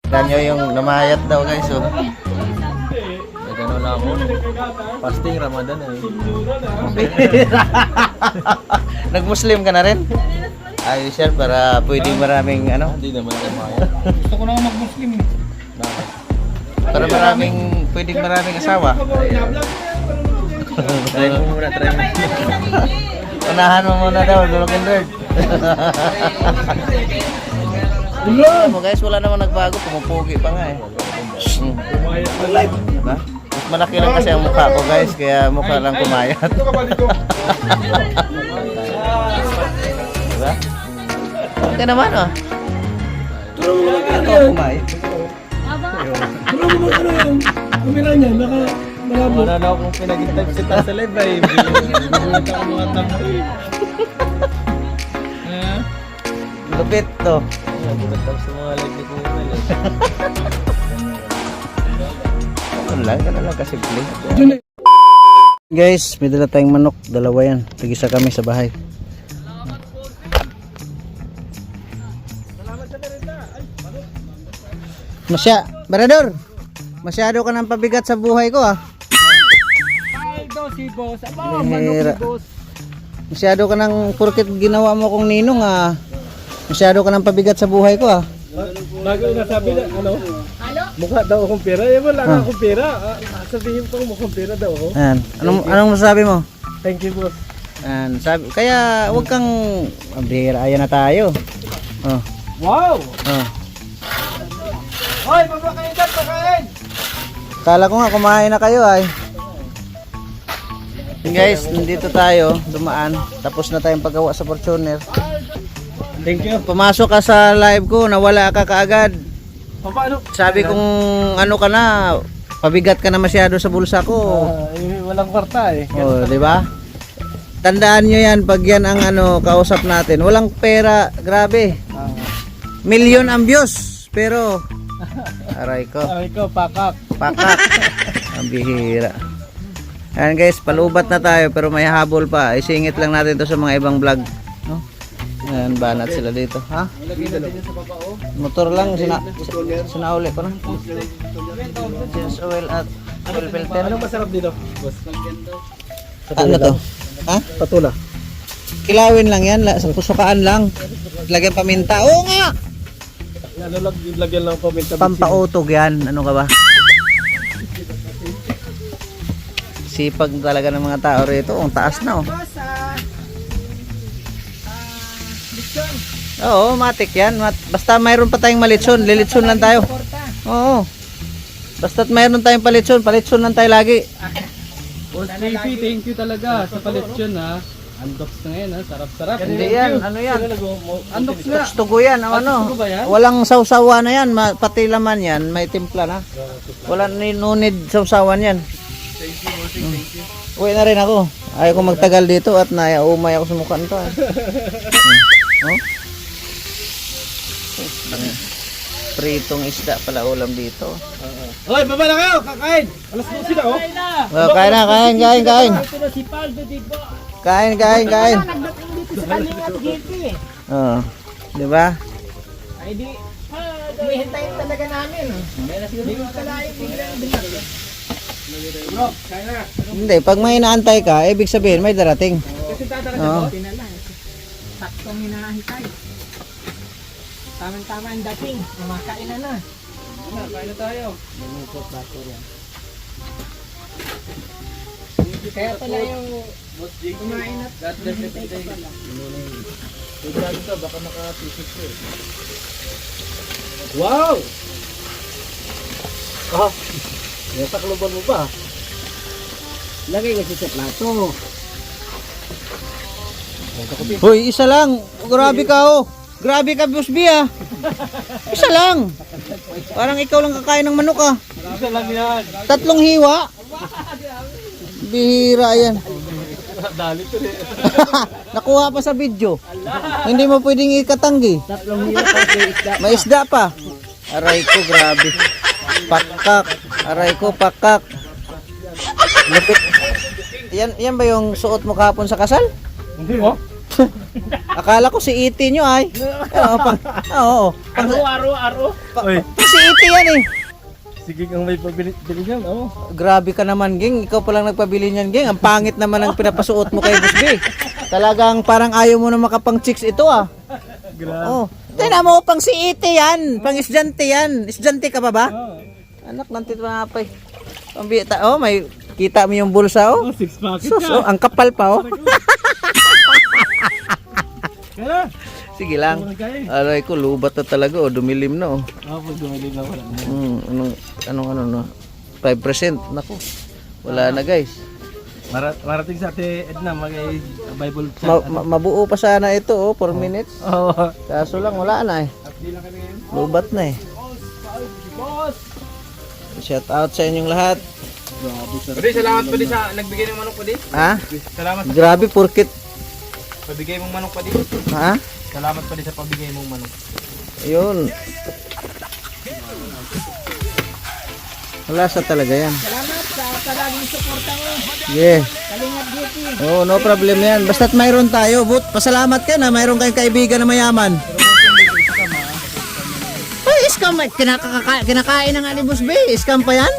Ganyo yung namayat daw guys. So. Gano'n na ako. Fasting Ramadan eh. Nag-Muslim ka na rin? Ayos yan para pwedeng maraming ano? Hindi naman kumaya. Gusto ko na mag-Muslim eh. Bakit? Para pwedeng maraming asawa. Try mo muna, try mo. Unahan mo muna daw, Lulukin Bird. Alam mo guys, wala namang nagbago. Pumupugi pa nga eh. Diba? Mas malaki lang kasi ang mukha ko guys, kaya mukha lang kumayat. Diba? Okay naman oh. Ito kumayat. Tulong mo ano yung kamera niya, malabo. Wala na akong pinag-type si sa live ay. Binulit ako mga tampo eh. Lupit to. Binulit ako sa mga live ni Kumal eh. Ganun lang kasi play. Guys, may dala tayong manok, dalawa yan. Tigisa kami sa bahay. Barador, masyado ka nang pabigat sa buhay ko ah. Ay, si boss. Aba, manok si boss. Masyado ka nang, porket ginawa mo kong ninong ah. Masyado ka nang pabigat sa buhay ko ah. Bago nasabi na, ano? Mukha daw akong pera. Eh, wala nga akong pera. Sabihin pang mukhang pera daw ako. Ayan. Anong masasabi mo? Thank you, boss. Ayan, kaya wag kang abira, ayan na tayo. Oh. Wow! Oh. Hoy, papakain dyan, pakain! Kala ko nga kumain na kayo ay. Guys, nandito tayo, dumaan. Tapos na tayong paggawa sa Fortuner. Thank you. Pumasok ka sa live ko, nawala ka kaagad. Paano? Sabi kong ano ka na, pabigat ka na masyado sa bulsa ko. Walang kwarta eh. Oh, di ba? Tandaan nyo yan pag yan ang ano kausap natin. Walang pera, grabe. Milyon ang views, pero aray ko. Sabi ko, pakak. Pakak. Ang bihira. Ayan guys, palubat na tayo pero may habol pa. Isingit lang natin to sa mga ibang vlog. No? Ayan, banat sila dito. Ha? Motor lang, sinauli ko na. Just oil at oil filter. Anong masarap dito, boss? Ano to? Ha? Patula. Kilawin lang yan, sa pusukaan lang. Lagyan paminta. Oo nga! Ano lang, lagyan lang paminta. Pampautog yan. Ano ka ba? Sipag talaga ng mga tao rito. Ang taas na oh. Oo, matik yan. Basta mayroon pa tayong malitson. Lilitson lang tayo. Oo. Basta't mayroon tayong palitson. Palitson lang tayo lagi. Boss JP, thank you talaga sa paletsyon ha. Unbox na ngayon ha, sarap-sarap. Hindi yan, ano yan? Unbox na. Tugo yan, ano? tugo ba yan? Walang sawsawa na yan, pati laman yan, may timpla na. Wala nunid sawsawan yan. Thank you, boss. Thank you. Uwi na rin ako. Ayaw ko magtagal dito at naiumay ako sa mukha nito. Oh? Pritong isda pala ulam dito. Hoy, baba na kayo, kakain. Alas 12 na oh. Oh, kain na, kain. Ito na si Paldo, di ba? Kain. Nagdating dito sa kanya at JP eh. Oh, di ba? Ay di, humihintayin talaga namin. Hindi mo kalahin biglang bilang. Bro, kain na. Hindi, pag may inaantay ka, ibig sabihin may darating. Kasi tatara Oo. sa pinala. Saktong hinahintay. Tama-tama ang dating. Kumakain na. Kain na tayo. Kaya pala yung kumain at hintay ka pala. Sigurado ka, baka makapisip ko eh. Wow! Ah, nasakloban mo pa. Lagay kasi sa plato. Hoy, isa lang. Grabe ka oh. Grabe ka, Boss B ah. Isa lang. Parang ikaw lang kakain ng manok ah. Isa lang yan. 3 hiwa. Bihira yan. Dali ko rin. Nakuha pa sa video. Hindi mo pwedeng ikatanggi. 3 hiwa pa isda. May isda pa. Aray ko, grabe. Pakak. Aray ko, pakak. Lupit. Yan ba yung suot mo kahapon sa kasal? Hindi mo? Akala ko si E.T. nyo ay. Oo. Aro. Pas si Iti yan eh. Sige kang may pabili niyan, oh. Grabe ka naman, Ging. Ikaw pa lang nagpabili niyan, Ging. Ang pangit naman ang pinapasuot mo kay Boss B. Talagang parang ayaw mo na makapang chicks ito ah. Grabe. Oh. Tingnan mo, pang si Iti yan. Pang estudyante yan. Estudyante ka pa ba? Oh. Anak ng titmapay. Pambita. Oh, may kita mo yung bulsa oh. Oh, six packet Sus, ka. oh, ang kapal pa oh. Kaya. Sige lang. Aray ko, lubat na talaga oh. Dumilim na oh. Oh, pag dumilig na wala na. Ano no? 5%. Naku. Wala na guys. Marating sa ate Edna, mag-Bible chat. Mabuo pa sana ito oh, 4 minutes. Oo. Kaso lang wala na eh. Lubat na eh. Shout out sa inyong lahat. Pwede, salamat pa din sa nagbigay ng manok pa din. Ha? Salamat sa Grabe porkit. pabigay mong manok pa din. Ha? Salamat pa din sa pabigay mong manok. Ayun. Wala sa talaga yan. Salamat sa palaging suporta mo. Yeah. Kalingap Beauty. Oh, no problem yan. Basta't mayroon tayo. Pasalamat ka na mayroon kayong kaibigan na mayaman. Ay, scam. Kinakain ng Alibus B. Scam pa yan?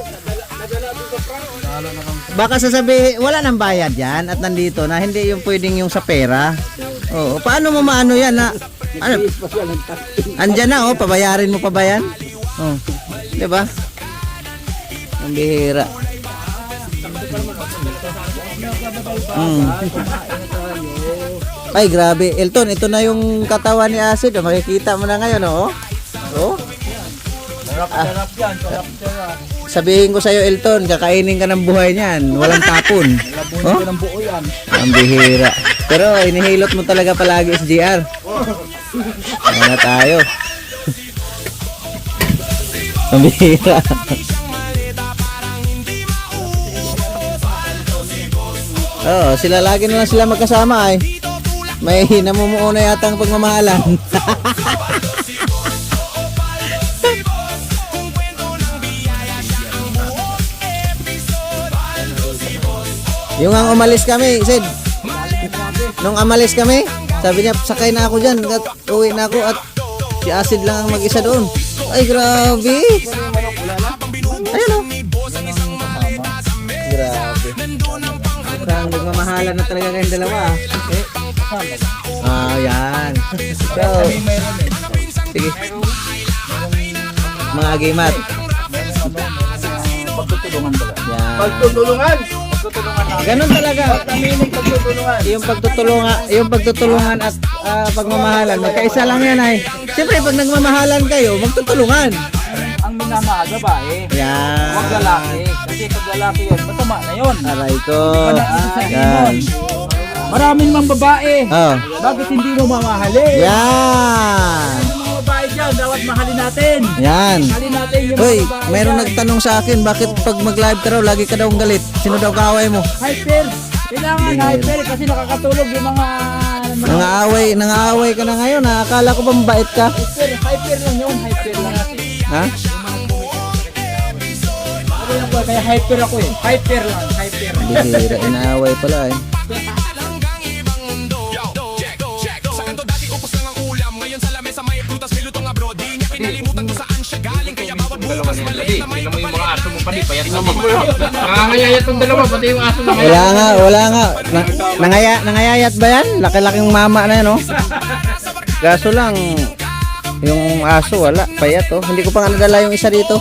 Baka sasabihin, wala nang bayad yan at nandito na hindi yung pwedeng yung sa pera. Oh, paano mo maano yan na ano? Andyan na oh, pabayarin mo pa ba yan? Oh. 'Di ba? Ang bihira. Ay, grabe. Elton, ito na yung katawan ni Acid. Oh, makikita mo na ngayon, oh. Oh. Sarap yan, sarap. Sabihin ko sa'yo, Elton, kakainin ka ng buhay niyan. Walang tapon. Labunin ko ng buo yan. Ang bihira. Pero inihilot mo talaga palagi SGR. Ano na tayo? Ang bihira. Oo, sila lagi na lang sila magkasama ay. May namumuo na yata ang pagmamahalan. Yung ang umalis kami, Sid. Nung umalis kami, sabi niya, sakay na ako dyan at uwi na ako at si Acid lang ang mag-isa doon. Ay, grabe. Ayun o. Grabe. Mukhang nagmamahalan na talaga kayong dalawa. Ah, yan. So, sige. Mga gimat. Pagtutulungan ba? Yan. Pagtutulungan na. Ganun talaga. Pagtaminig pagtutulungan. Yung pagtutulungan at pagmamahalan, magkaisa lang yan ay. Siyempre pag nagmamahalan kayo, magtutulungan. Ang minamahal babae. Yan. Huwag lalaki. Kasi pag lalaki yun, masama na yun. Aray ko. Yan. Yan. Maraming mang babae. Oh. Bakit hindi mo mamahalin? Yan. Yung mga babae dyan, dapat mahalin natin. Yan. Mahalin natin yung Hoy, mga babae mayroong dyan. nagtanong sa akin, bakit pag mag-live ka raw, lagi ka daw galit? Sino daw kaaway mo? Hyper. Kailangan hyper kasi nakakatulog yung mga Nangaaway ka na ngayon, ha? Akala ko ba mabait ka? hyper lang yun. Hyper lang natin. Ha? Ano lang ba? Kaya hyper ako eh. Hyper lang. Hyper. Bihira, inaaway pala eh. Nakangayayat tong dalawa, pati yung aso na Wala nga. Nangayayat ba yan? Laki-laking mama na yan, no? Gaso lang, yung aso wala, payat, oh. Hindi ko pa nga nadala yung isa dito.